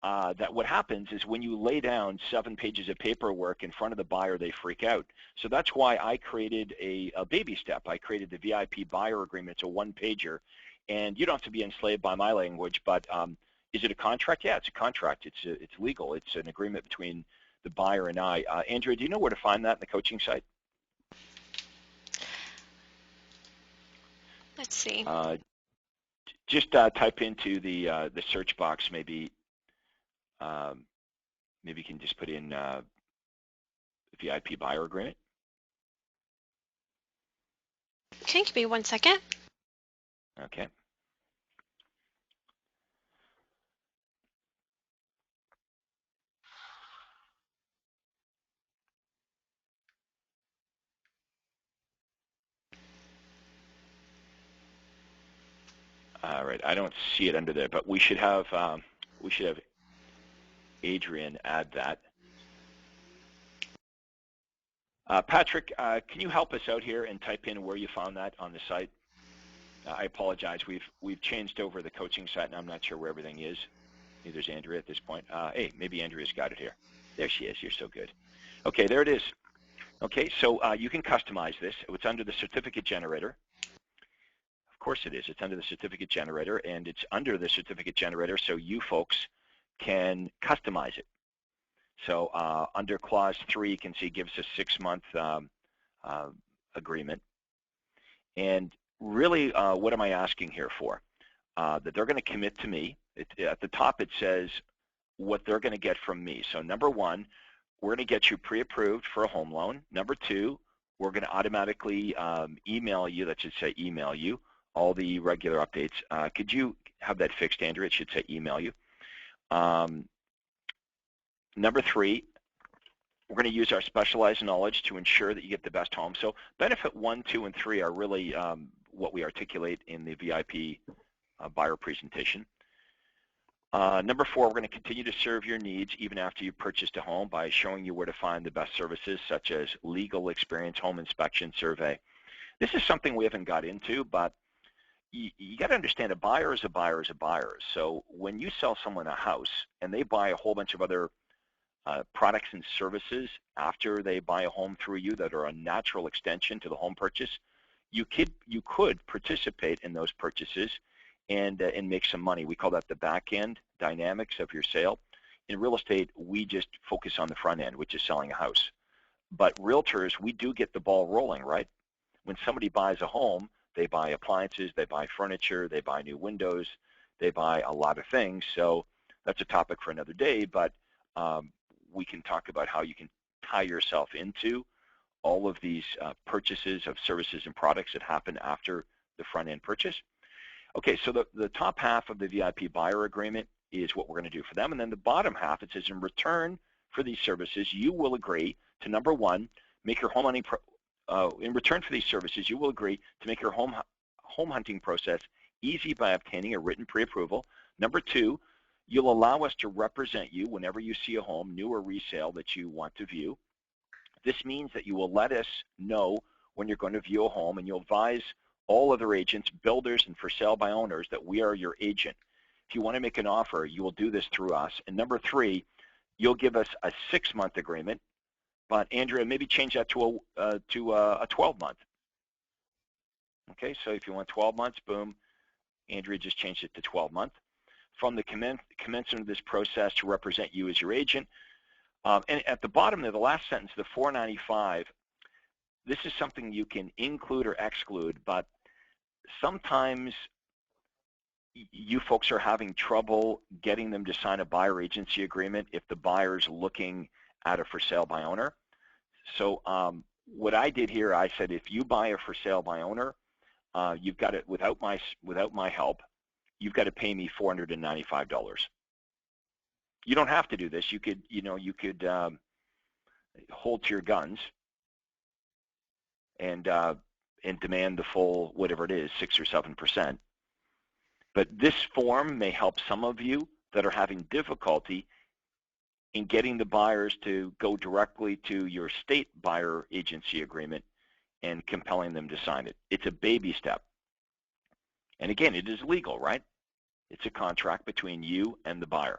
That what happens is when you lay down 7 pages of paperwork in front of the buyer, they freak out. So that's why I created a baby step. I created the VIP buyer agreement. It's a 1-pager, and you don't have to be enslaved by my language, but is it a contract? Yeah, it's a contract. It's legal. It's an agreement between the buyer and I. Andrea, do you know where to find that in the coaching site? Let's see. Just type into the search box. Maybe maybe you can just put in VIP buyer agreement. Okay, give me 1 second. Okay. All right, I don't see it under there, but we should have Adrian add that. Patrick, can you help us out here and type in where you found that on the site? I apologize. We've changed over the coaching site, and I'm not sure where everything is. Neither is Andrea at this point. Hey, maybe Andrea's got it here. There she is. You're so good. Okay, there it is. Okay, so you can customize this. It's under the certificate generator. Of course it is. It's under the certificate generator, and it's under the certificate generator so you folks can customize it. So under clause 3, you can see gives a 6-month agreement. And really, what am I asking here for? That they're going to commit to me. At the top, it says what they're going to get from me. So number 1, we're going to get you pre-approved for a home loan. Number 2, we're going to automatically email you. That should say email you all the regular updates. Could you have that fixed, Andrea? It should say email you. Number 3, we're going to use our specialized knowledge to ensure that you get the best home. So benefit 1, 2, and 3 are really what we articulate in the VIP buyer presentation. Number 4, we're going to continue to serve your needs even after you've purchased a home by showing you where to find the best services such as legal experience, home inspection, survey. This is something we haven't got into, but you got to understand a buyer is a buyer is a buyer. So when you sell someone a house and they buy a whole bunch of other products and services after they buy a home through you that are a natural extension to the home purchase, you could participate in those purchases and make some money. We call that the back end dynamics of your sale. In real estate, we just focus on the front end, which is selling a house. But realtors, we do get the ball rolling, right? When somebody buys a home, they buy appliances, they buy furniture, they buy new windows, they buy a lot of things. So that's a topic for another day, but we can talk about how you can tie yourself into all of these purchases of services and products that happen after the front-end purchase. Okay, so the top half of the VIP buyer agreement is what we're going to do for them, and then the bottom half, it says in return for these services, you will agree to, number 1, make your home hunting in return for these services, you will agree to make your home hunting process easy by obtaining a written pre-approval. Number 2, you'll allow us to represent you whenever you see a home, new or resale, that you want to view. This means that you will let us know when you're going to view a home, and you'll advise all other agents, builders, and for sale by owners that we are your agent. If you want to make an offer, you will do this through us. And number 3, you'll give us a 6-month agreement, but Andrea, maybe change that to a 12-month. Okay, so if you want 12 months, boom, Andrea just changed it to 12 months. From the commencement of this process to represent you as your agent. And at the bottom there, the last sentence, the $495, this is something you can include or exclude, but sometimes you folks are having trouble getting them to sign a buyer agency agreement if the buyer's looking at a for sale by owner. So what I did here, I said, if you buy a for sale by owner, you've got it without my help, you've got to pay me $495. You don't have to do this. You could hold to your guns and demand the full, whatever it is, 6 or 7%. But this form may help some of you that are having difficulty in getting the buyers to go directly to your state buyer agency agreement and compelling them to sign it. It's a baby step. And again, it is legal, right? It's a contract between you and the buyer.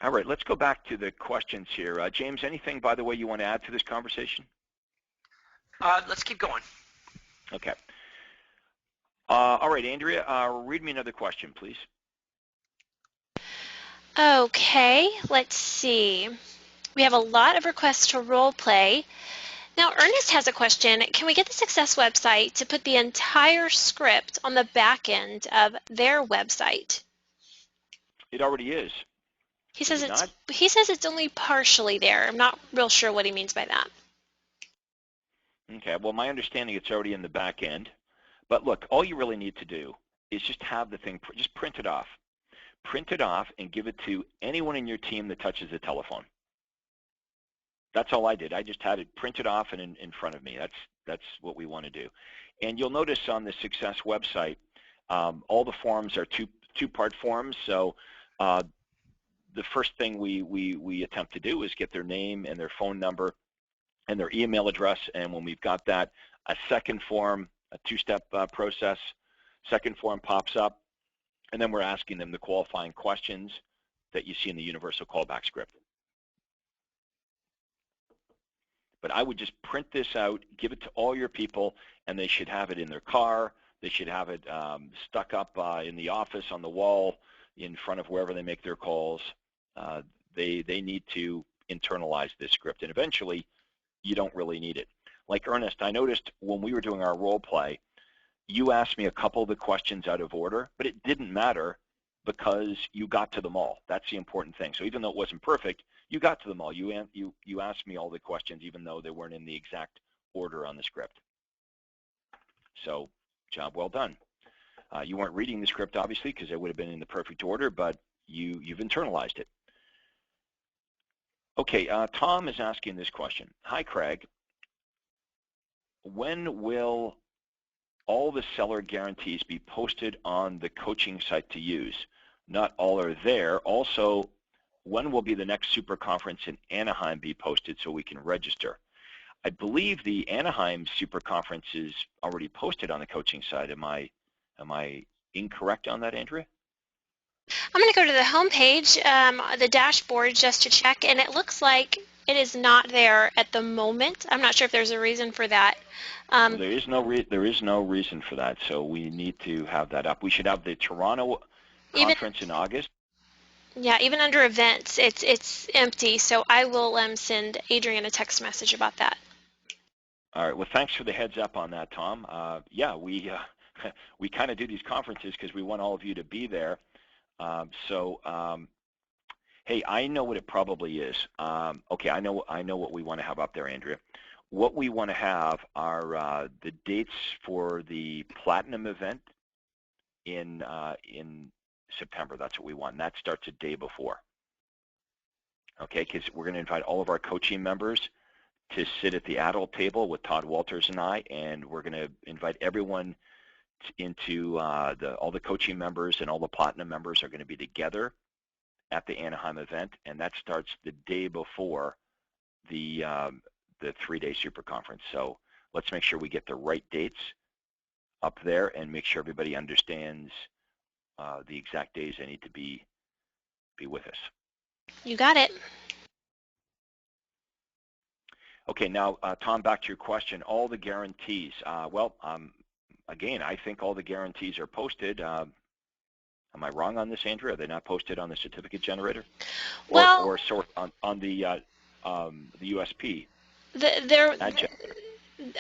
All right, let's go back to the questions here. James, anything, by the way, you want to add to this conversation? Let's keep going. Okay. All right, Andrea, read me another question, please. Okay, let's see. We have a lot of requests to role play. Now, Ernest has a question. Can we get the Success website to put the entire script on the back end of their website? It already is. He says it's only partially there. I'm not real sure what he means by that. Okay, well, my understanding it's already in the back end. But look, all you really need to do is just have the thing, just print it off. Print it off and give it to anyone in your team that touches the telephone. That's all I did. I just had it printed off and in front of me. That's what we want to do. And you'll notice on the Success website, all the forms are two-part forms. So the first thing we attempt to do is get their name and their phone number and their email address. And when we've got that, a second form, a 2-step process, second form pops up, and then we're asking them the qualifying questions that you see in the universal callback script. But I would just print this out, give it to all your people, and they should have it in their car. They should have it stuck up in the office, on the wall, in front of wherever they make their calls. They need to internalize this script, and eventually you don't really need it. Like Ernest, I noticed when we were doing our role play, you asked me a couple of the questions out of order, but it didn't matter because you got to them all. That's the important thing. So even though it wasn't perfect, you got to them all. You asked me all the questions even though they weren't in the exact order on the script. So job well done. You weren't reading the script, obviously, because it would have been in the perfect order, but you've internalized it. Okay, Tom is asking this question. Hi, Craig. When will all the seller guarantees be posted on the coaching site to use? Not all are there. Also, when will be the next super conference in Anaheim be posted so we can register? I believe the Anaheim super conference is already posted on the coaching site. Am I incorrect on that, Andrea? I'm going to go to the home page, the dashboard, just to check, and it looks like it is not there at the moment. I'm not sure if there's a reason for that. Well, there is no reason for that, so we need to have that up. We should have the Toronto conference in August. Yeah, even under events, it's empty, so I will send Adrian a text message about that. All right, well, thanks for the heads up on that, Tom. Yeah, we kind of do these conferences because we want all of you to be there. Hey, I know what it probably is. Okay, I know what we want to have up there, Andrea. What we want to have are the dates for the Platinum event in September. That's what we want. And that starts a day before. Okay, because we're going to invite all of our coaching members to sit at the adult table with Todd Walters and I, and we're going to invite everyone into all the coaching members and all the Platinum members are going to be together at the Anaheim event, and that starts the day before the 3-day super conference. So let's make sure we get the right dates up there and make sure everybody understands the exact days they need to be with us. You got it. Okay, now Tom, back to your question. All the guarantees. Again, I think all the guarantees are posted. Am I wrong on this, Andrea? Are they not posted on the certificate generator? Or sort on the USP?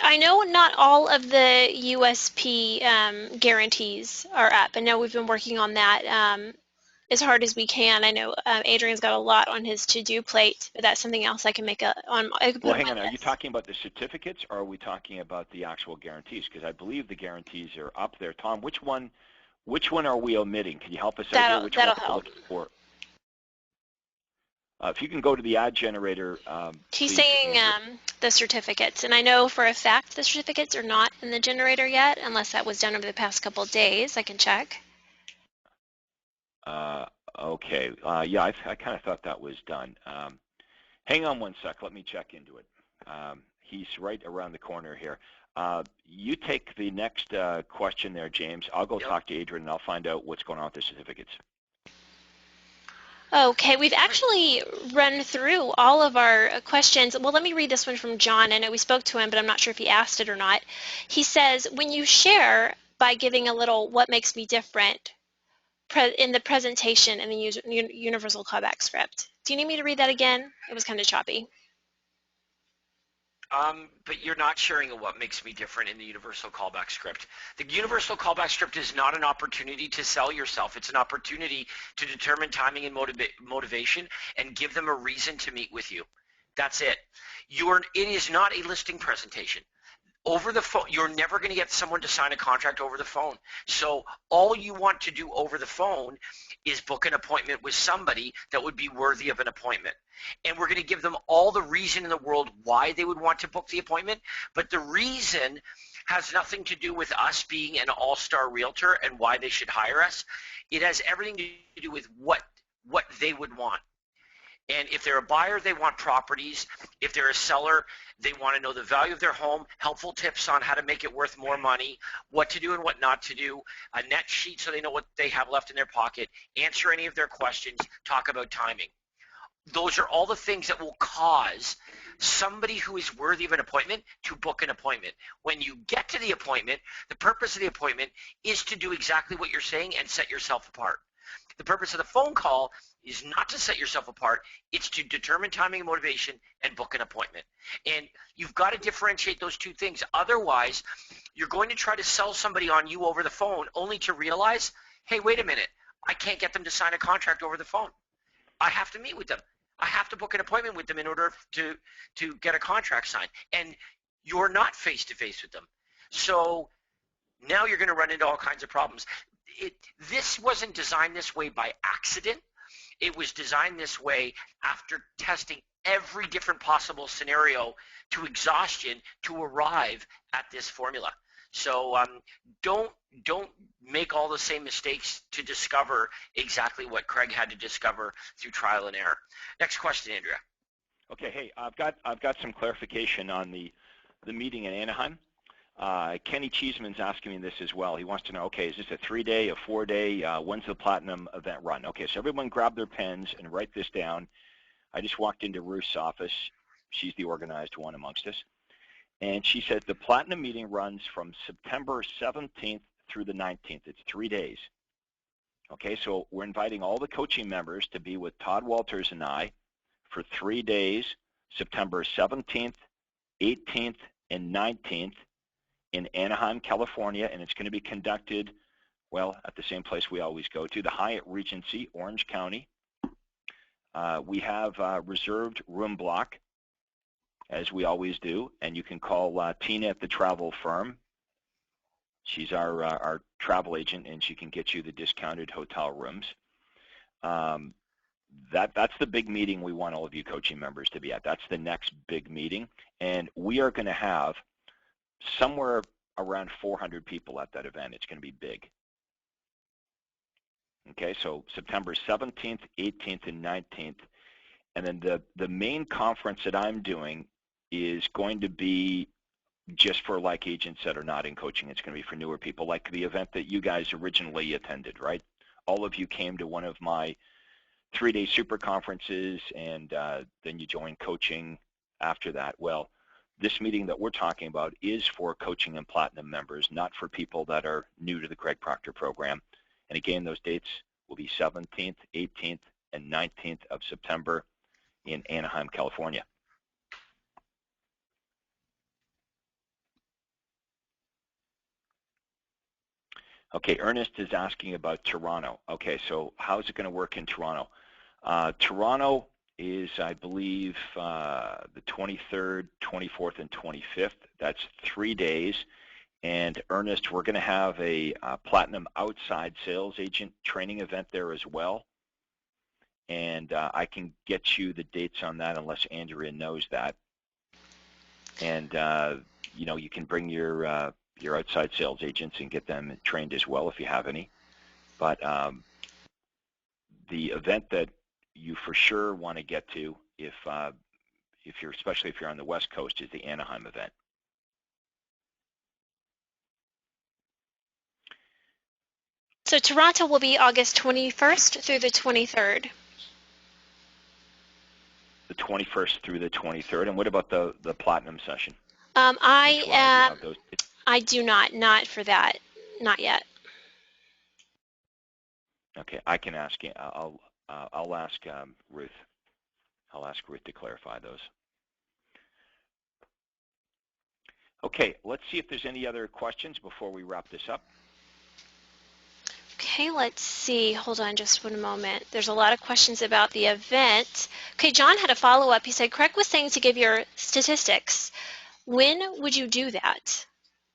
I know not all of the USP guarantees are up. I know we've been working on that as hard as we can. I know Adrian's got a lot on his to-do plate, but that's something else I can make Well, hang on. Are you talking about the certificates, or are we talking about the actual guarantees? Because I believe the guarantees are up there. Tom, which one are we omitting? Can you help us out here? Which one are we looking for? If you can go to the ad generator, he's please, saying the certificates, and I know for a fact the certificates are not in the generator yet, unless that was done over the past couple of days. I can check. Okay. Yeah, I kind of thought that was done. Hang on one sec. Let me check into it. He's right around the corner here. You take the next question there, James. I'll go talk to Adrian, and I'll find out what's going on with the certificates. Okay, we've actually run through all of our questions. Well, let me read this one from John. I know we spoke to him, but I'm not sure if he asked it or not. He says, when you share by giving a little what makes me different in the presentation in the universal callback script. Do you need me to read that again? It was kind of choppy. But you're not sharing what makes me different in the universal callback script. The universal callback script is not an opportunity to sell yourself. It's an opportunity to determine timing and motivation and give them a reason to meet with you. That's it. It is not a listing presentation. Over the phone, you're never going to get someone to sign a contract over the phone. So all you want to do over the phone is book an appointment with somebody that would be worthy of an appointment. And we're going to give them all the reason in the world why they would want to book the appointment. But the reason has nothing to do with us being an all-star realtor and why they should hire us. It has everything to do with what they would want. And if they're a buyer, they want properties. If they're a seller, they want to know the value of their home, helpful tips on how to make it worth more money, what to do and what not to do, a net sheet so they know what they have left in their pocket, answer any of their questions, talk about timing. Those are all the things that will cause somebody who is worthy of an appointment to book an appointment. When you get to the appointment, the purpose of the appointment is to do exactly what you're saying and set yourself apart. The purpose of the phone call is not to set yourself apart. It's to determine timing and motivation and book an appointment. And you've got to differentiate those two things. Otherwise, you're going to try to sell somebody on you over the phone only to realize, hey, wait a minute, I can't get them to sign a contract over the phone. I have to meet with them. I have to book an appointment with them in order to get a contract signed. And you're not face-to-face with them. So now you're going to run into all kinds of problems. This wasn't designed this way by accident. It was designed this way after testing every different possible scenario to exhaustion to arrive at this formula. So don't make all the same mistakes to discover exactly what Craig had to discover through trial and error. Next question, Andrea. Okay, hey, I've got some clarification on the meeting in Anaheim. Kenny Cheeseman's asking me this as well. He wants to know, okay, is this a 3-day, a 4-day? When's the Platinum event run? Okay, so everyone grab their pens and write this down. I just walked into Ruth's office. She's the organized one amongst us. And she said the Platinum meeting runs from September 17th through the 19th. It's 3 days. Okay, so we're inviting all the coaching members to be with Todd Walters and I for 3 days, September 17th, 18th, and 19th. In Anaheim, California, and it's going to be conducted, well, at the same place we always go to, the Hyatt Regency, Orange County. We have a reserved room block, as we always do, and you can call Tina at the travel firm. She's our travel agent, and she can get you the discounted hotel rooms. That's the big meeting we want all of you coaching members to be at. That's the next big meeting, and we are going to have somewhere around 400 people at that event. It's going to be big. Okay, so September 17th, 18th, and 19th. And then the main conference that I'm doing is going to be just for like agents that are not in coaching. It's going to be for newer people, like the event that you guys originally attended, right? All of you came to one of my 3-day super conferences, and then you joined coaching after that. Well, this meeting that we're talking about is for coaching and platinum members, not for people that are new to the Greg Proctor program. And again, those dates will be 17th, 18th, and 19th of September in Anaheim, California. Okay, Ernest is asking about Toronto. Okay, so how's it going to work in Toronto? Toronto is, I believe, the 23rd, 24th, and 25th. That's 3 days. And Ernest, we're going to have a Platinum Outside Sales Agent training event there as well. And I can get you the dates on that unless Andrea knows that. And, you know, you can bring your outside sales agents and get them trained as well if you have any. But the event that you for sure want to get to, if you're, especially if you're on the West Coast, is the Anaheim event. So Toronto will be August 21st through the 23rd. The 21st through the 23rd. And what about the Platinum session? I do not for that, not yet. Okay, I can ask you. I'll ask Ruth. I'll ask Ruth to clarify those. Okay, let's see if there's any other questions before we wrap this up. Okay, let's see. Hold on just 1 moment. There's a lot of questions about the event. Okay, John had a follow-up. He said, Craig was saying to give your statistics. When would you do that?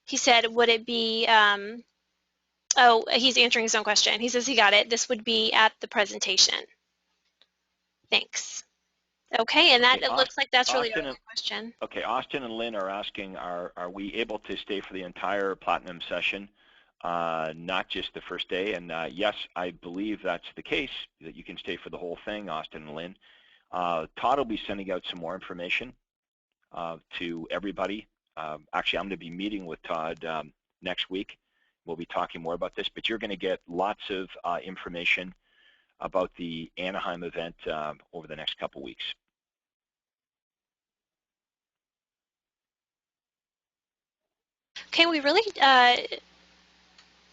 He said, would it be, oh, he's answering his own question. He says he got it. This would be at the presentation. Thanks. Okay, and that it looks like that's really a question. Okay, Austin and Lynn are asking, are we able to stay for the entire Platinum session, not just the first day? And yes, I believe that's the case, that you can stay for the whole thing, Austin and Lynn. Todd will be sending out some more information to everybody. Actually, I'm going to be meeting with Todd next week. We'll be talking more about this, but you're going to get lots of information about the Anaheim event over the next couple weeks. Okay, we really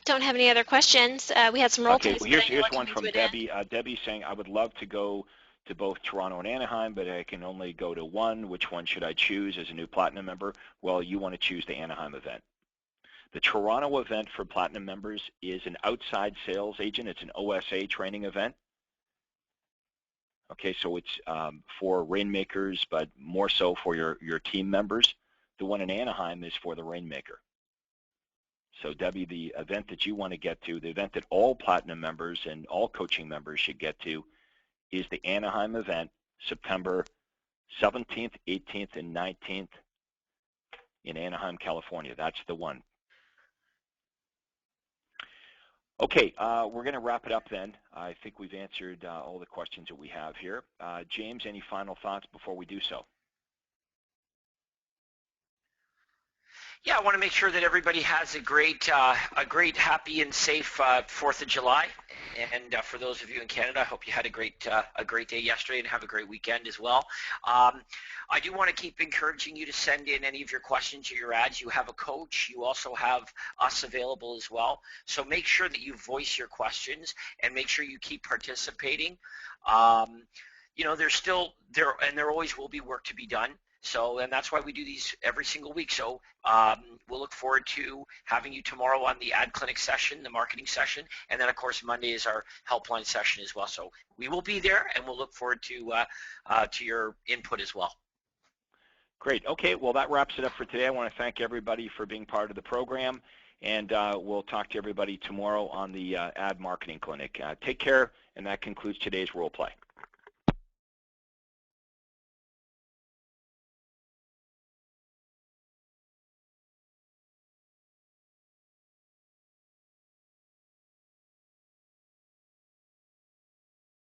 don't have any other questions. We had some role plays. Okay, well, here's one from Debbie. Debbie's saying, I would love to go to both Toronto and Anaheim, but I can only go to one. Which one should I choose as a new Platinum member? Well, you want to choose the Anaheim event. The Toronto event for Platinum members is an outside sales agent. It's an OSA training event. Okay, so it's for rainmakers, but more so for your team members. The one in Anaheim is for the rainmaker. So Debbie, the event that you want to get to, the event that all Platinum members and all coaching members should get to, is the Anaheim event, September 17th, 18th, and 19th in Anaheim, California. That's the one. Okay, we're going to wrap it up then. I think we've answered all the questions that we have here. James, any final thoughts before we do so? Yeah, I want to make sure that everybody has a great, happy, and safe 4th of July. And for those of you in Canada, I hope you had a great day yesterday and have a great weekend as well. I do want to keep encouraging you to send in any of your questions or your ads. You have a coach. You also have us available as well. So make sure that you voice your questions and make sure you keep participating. You know, there always will be work to be done. So, and that's why we do these every single week. So we'll look forward to having you tomorrow on the ad clinic session, the marketing session, and then of course Monday is our helpline session as well. So we will be there, and we'll look forward to your input as well. Great. Okay. Well, that wraps it up for today. I want to thank everybody for being part of the program, and we'll talk to everybody tomorrow on the ad marketing clinic. Take care, and that concludes today's role play.